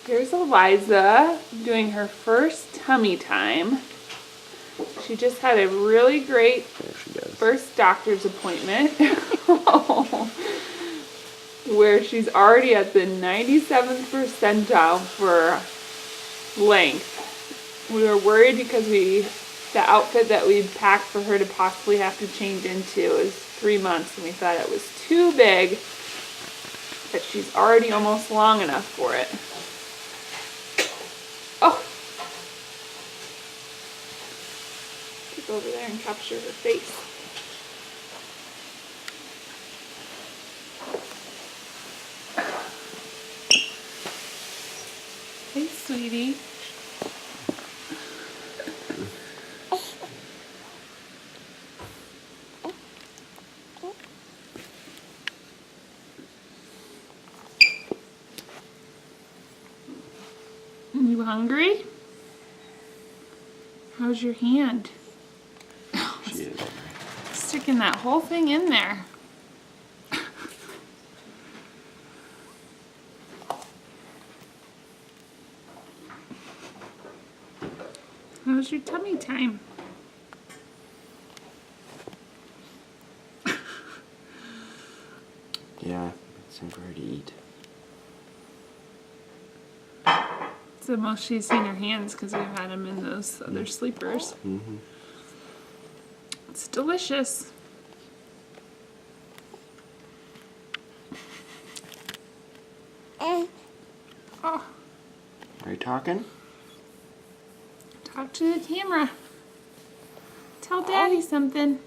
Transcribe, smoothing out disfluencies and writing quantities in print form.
Here's Eliza doing her first tummy time. She just had a really great first doctor's appointment where she's already at the 97th percentile for length. We were worried because the outfit that we packed for her to possibly have to change into is 3 months, and we thought it was too big, but she's already almost long enough for it. Oh! Get over there and capture her face. Hey, sweetie. You hungry? How's your hand? She is. Sticking that whole thing in there. How's your tummy time? Yeah, it's time for her to eat. It's the most she's seen her hands because we've had them in those other sleepers. Mm-hmm. It's delicious. Oh, Are you talking? talk to the camera. Tell Daddy something.